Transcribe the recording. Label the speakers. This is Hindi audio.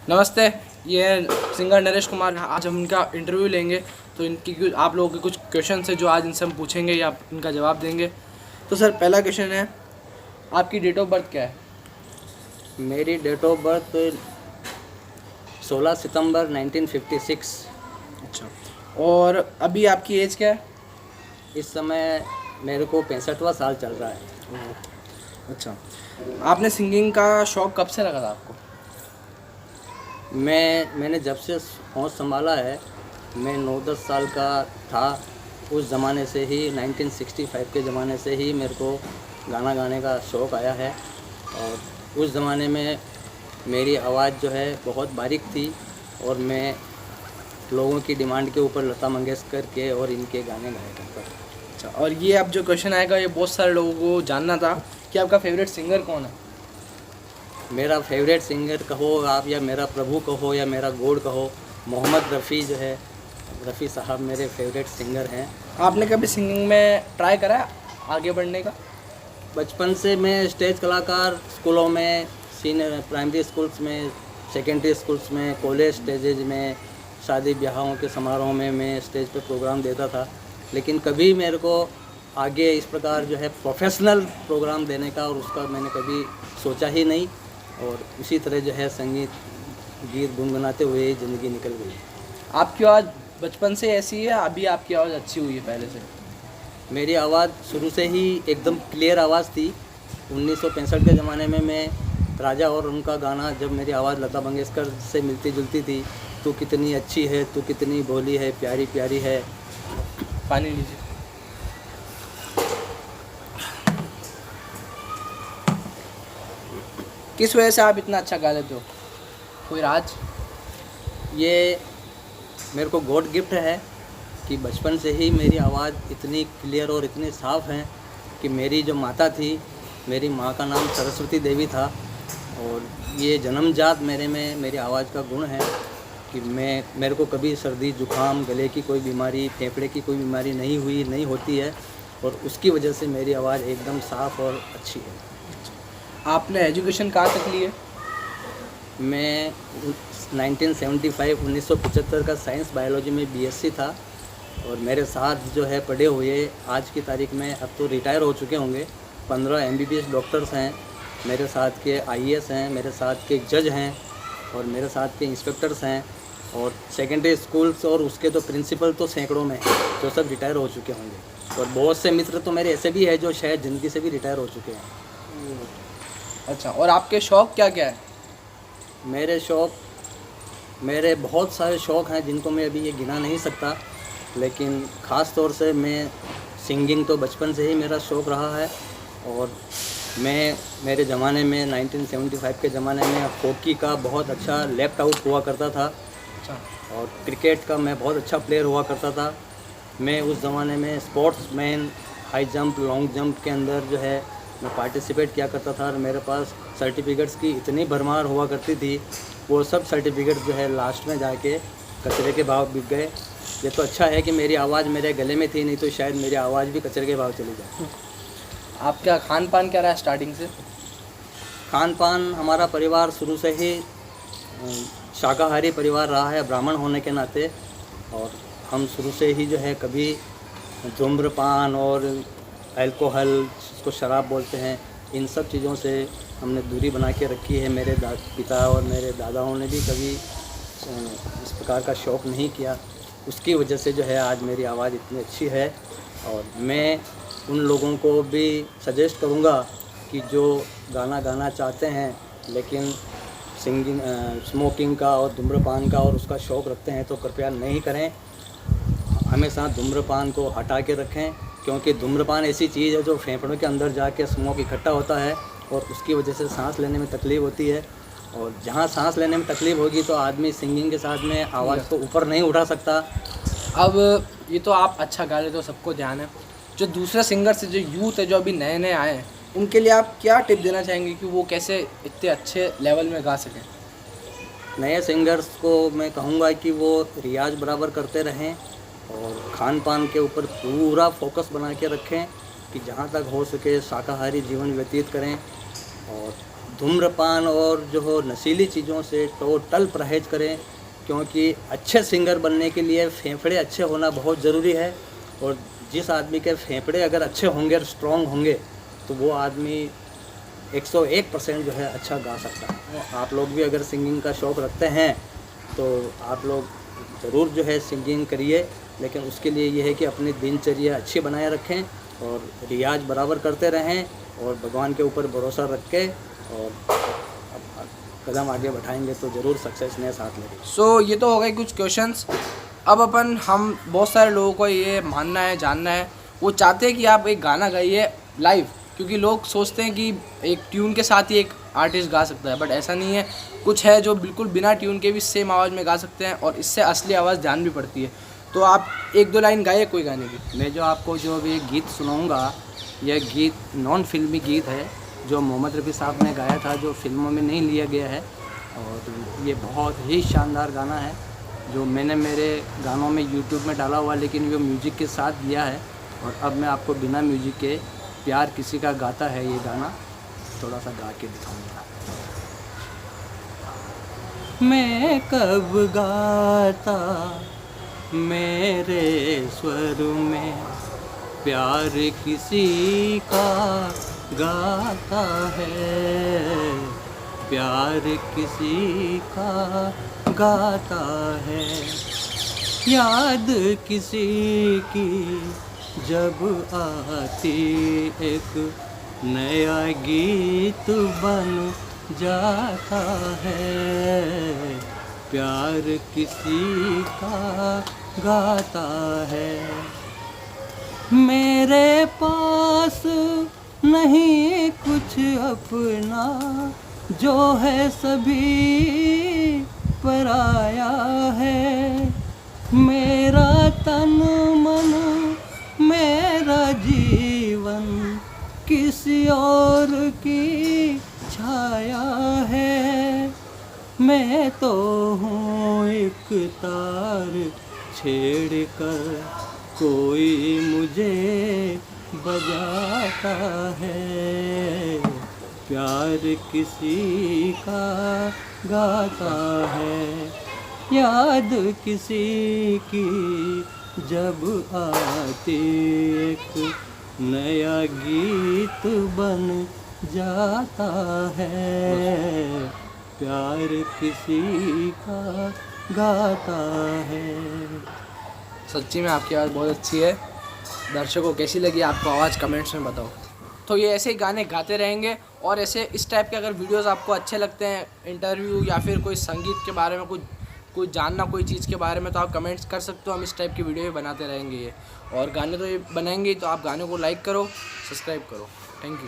Speaker 1: नमस्ते, ये है सिंगर नरेश कुमार। आज हम इनका इंटरव्यू लेंगे, तो इनकी आप लोगों के कुछ क्वेश्चन है जो आज इनसे हम पूछेंगे या इनका जवाब देंगे। तो सर, पहला क्वेश्चन है, आपकी डेट ऑफ बर्थ क्या है?
Speaker 2: मेरी डेट ऑफ बर्थ 16 सितंबर 1956।
Speaker 1: अच्छा, और अभी आपकी एज क्या है?
Speaker 2: इस समय मेरे को 65वां साल चल रहा है।
Speaker 1: अच्छा, आपने सिंगिंग का शौक़ कब से लगा था आपको?
Speaker 2: मैंने जब से होश संभाला है, मैं 9-10 साल का था, उस ज़माने से ही 1965 के ज़माने से ही मेरे को गाना गाने का शौक़ आया है। और उस ज़माने में मेरी आवाज़ जो है बहुत बारीक थी और मैं लोगों की डिमांड के ऊपर लता मंगेशकर के और इनके गाने गाया करता था।
Speaker 1: अच्छा, और ये अब जो क्वेश्चन आएगा ये बहुत सारे लोगों को जानना था कि आपका फेवरेट सिंगर कौन है?
Speaker 2: मेरा फेवरेट सिंगर कहो आप, या मेरा प्रभु कहो, या मेरा गॉड कहो, मोहम्मद रफ़ी जो है, रफ़ी साहब मेरे फेवरेट सिंगर हैं।
Speaker 1: आपने कभी सिंगिंग में ट्राई करा है आगे बढ़ने का?
Speaker 2: बचपन से मैं स्टेज कलाकार स्कूलों में, सीनियर प्राइमरी स्कूल्स में, सेकेंडरी स्कूल्स में, कॉलेज स्टेजेज में, शादी ब्याहों के समारोह में मैं स्टेज पे प्रोग्राम देता था। लेकिन कभी मेरे को आगे इस प्रकार जो है प्रोफेशनल प्रोग्राम देने का और उसका मैंने कभी सोचा ही नहीं। और इसी तरह जो है संगीत गीत गुनगुनाते हुए ज़िंदगी निकल गई।
Speaker 1: आपकी आवाज़ बचपन से ऐसी है, अभी आपकी आवाज़ अच्छी हुई है पहले से?
Speaker 2: मेरी आवाज़ शुरू से ही एकदम क्लियर आवाज़ थी। 1965 के ज़माने में मैं राजा और उनका गाना, जब मेरी आवाज़ लता मंगेशकर से मिलती जुलती थी, तू कितनी अच्छी है, तू कितनी भोली है, प्यारी प्यारी है।
Speaker 1: पानी लीजिए। किस वजह से आप इतना अच्छा गा लेते हो? कोई राज?
Speaker 2: ये मेरे को गॉड गिफ्ट है कि बचपन से ही मेरी आवाज़ इतनी क्लियर और इतनी साफ़ है कि मेरी जो माता थी, मेरी माँ का नाम सरस्वती देवी था। और ये जन्मजात मेरे में मेरी आवाज़ का गुण है कि मेरे को कभी सर्दी जुकाम, गले की कोई बीमारी, फेफड़े की कोई बीमारी नहीं होती है। और उसकी वजह से मेरी आवाज़ एकदम साफ़ और अच्छी है।
Speaker 1: आपने एजुकेशन कहाँ तक ली है?
Speaker 2: मैं 1975 का साइंस बायोलॉजी में बीएससी था। और मेरे साथ जो है पढ़े हुए आज की तारीख में, अब तो रिटायर हो चुके होंगे, 15 एमबीबीएस डॉक्टर्स हैं, मेरे साथ के आईएएस हैं, मेरे साथ के जज हैं, और मेरे साथ के इंस्पेक्टर्स हैं, और सेकेंडरी स्कूल्स और उसके तो प्रिंसिपल तो सैकड़ों में हैं, जो सब रिटायर हो चुके होंगे। और बहुत से मित्र तो मेरे ऐसे भी हैं जो शायद ज़िंदगी से भी रिटायर हो चुके हैं।
Speaker 1: अच्छा, और आपके शौक़ क्या क्या है?
Speaker 2: मेरे बहुत सारे शौक़ हैं जिनको मैं अभी ये गिना नहीं सकता। लेकिन ख़ास तौर से मैं सिंगिंग तो बचपन से ही मेरा शौक़ रहा है। और मेरे ज़माने में 1975 के ज़माने में हॉकी का बहुत अच्छा लेफ्ट आउट हुआ करता था।
Speaker 1: अच्छा,
Speaker 2: और क्रिकेट का मैं बहुत अच्छा प्लेयर हुआ करता था। मैं उस ज़माने में sportsman, high jump, long jump के अंदर जो है मैं पार्टिसिपेट किया करता था। और मेरे पास सर्टिफिकेट्स की इतनी भरमार हुआ करती थी, वो सब सर्टिफिकेट्स जो है लास्ट में जाके कचरे के भाव बिक गए। ये तो अच्छा है कि मेरी आवाज़ मेरे गले में थी, नहीं तो शायद मेरी आवाज़ भी कचरे के भाव चली जाए।
Speaker 1: आपका खान पान क्या रहा है स्टार्टिंग से?
Speaker 2: खान पान, हमारा परिवार शुरू से ही शाकाहारी परिवार रहा है, ब्राह्मण होने के नाते। और हम शुरू से ही जो है कभी धूम्रपान और अल्कोहल, जिसको शराब बोलते हैं, इन सब चीज़ों से हमने दूरी बना के रखी है। मेरे पिता और मेरे दादाओं ने भी कभी इस प्रकार का शौक़ नहीं किया। उसकी वजह से जो है आज मेरी आवाज़ इतनी अच्छी है। और मैं उन लोगों को भी सजेस्ट करूँगा कि जो गाना गाना चाहते हैं लेकिन सिंगिंग, स्मोकिंग का और धूम्रपान का और उसका शौक़ रखते हैं, तो कृपया नहीं करें। हमेशा धूम्रपान को हटा के रखें, क्योंकि धूम्रपान ऐसी चीज़ है जो फेफड़ों के अंदर जाके स्मोक इकट्ठा होता है और उसकी वजह से सांस लेने में तकलीफ़ होती है। और जहाँ सांस लेने में तकलीफ़ होगी तो आदमी सिंगिंग के साथ में आवाज़ को ऊपर नहीं उठा सकता।
Speaker 1: अब ये तो आप अच्छा गा लेते हो, सबको ध्यान है। जो दूसरे सिंगर से, जो यूथ है, जो अभी नए नए आए हैं, उनके लिए आप क्या टिप देना चाहेंगे कि वो कैसे इतने अच्छे लेवल में गा सकें?
Speaker 2: नए सिंगर्स को मैं कहूँगा कि वो रियाज बराबर करते रहें और खान पान के ऊपर पूरा फोकस बना के रखें कि जहाँ तक हो सके शाकाहारी जीवन व्यतीत करें। और धूम्रपान और जो हो नशीली चीज़ों से टोटल परहेज करें, क्योंकि अच्छे सिंगर बनने के लिए फेफड़े अच्छे होना बहुत ज़रूरी है। और जिस आदमी के फेफड़े अगर अच्छे होंगे और स्ट्रॉन्ग होंगे तो वो आदमी 101% जो है अच्छा गा सकता है। आप लोग भी अगर सिंगिंग का शौक़ रखते हैं तो आप लोग ज़रूर जो है सिंगिंग करिए, लेकिन उसके लिए ये है कि अपनी दिनचर्या अच्छी बनाए रखें और रियाज बराबर करते रहें और भगवान के ऊपर भरोसा रख के और कदम आगे बढ़ाएंगे तो ज़रूर सक्सेस ने साथ लेगी।
Speaker 1: सो ये तो हो गए कुछ क्वेश्चंस। अब हम बहुत सारे लोगों को ये मानना है, जानना है, वो चाहते हैं कि आप एक गाना गाइए लाइव, क्योंकि लोग सोचते हैं कि एक ट्यून के साथ ही एक आर्टिस्ट गा सकता है, बट ऐसा नहीं है। कुछ है जो बिल्कुल बिना ट्यून के भी सेम आवाज़ में गा सकते हैं और इससे असली आवाज़ ध्यान भी पड़ती है। तो आप 1-2 लाइन गाइए कोई गाने की।
Speaker 2: मैं जो आपको जो भी गीत सुनाऊंगा, यह गीत नॉन फिल्मी गीत है जो मोहम्मद रफ़ी साहब ने गाया था, जो फिल्मों में नहीं लिया गया है। और ये बहुत ही शानदार गाना है जो मैंने मेरे गानों में यूट्यूब में डाला हुआ, लेकिन वो म्यूज़िक के साथ दिया है। और अब मैं आपको बिना म्यूज़िक के प्यार किसी का गाता है ये गाना थोड़ा सा गा के दिखाऊंगा। मैं कब गाता मेरे स्वर में प्यार किसी का गाता है, प्यार किसी का गाता है। याद किसी की जब आती एक नया गीत बन जाता है, प्यार किसी का गाता है। मेरे पास नहीं कुछ अपना, जो है सभी पराया है। मेरा तन मन मेरा जीवन किसी और की छाया है। मैं तो हूँ एक तार छेड़ कर कोई मुझे बजाता है, प्यार किसी का गाता है। याद किसी की जब आती एक नया गीत बन जाता है, प्यार किसी का गाता है।
Speaker 1: सच्ची में आपकी आवाज़ बहुत अच्छी है। दर्शकों कैसी लगी आपको आवाज़, कमेंट्स में बताओ। तो ये ऐसे ही गाने गाते रहेंगे और ऐसे इस टाइप के अगर वीडियोस आपको अच्छे लगते हैं, इंटरव्यू या फिर कोई संगीत के बारे में कोई जानना कोई चीज़ के बारे में, तो आप कमेंट्स कर सकते हो। हम इस टाइप की वीडियो भी बनाते रहेंगे ये, और गाने तो ये बनाएंगे ही, तो आप गाने को लाइक करो, सब्सक्राइब करो। Thank you.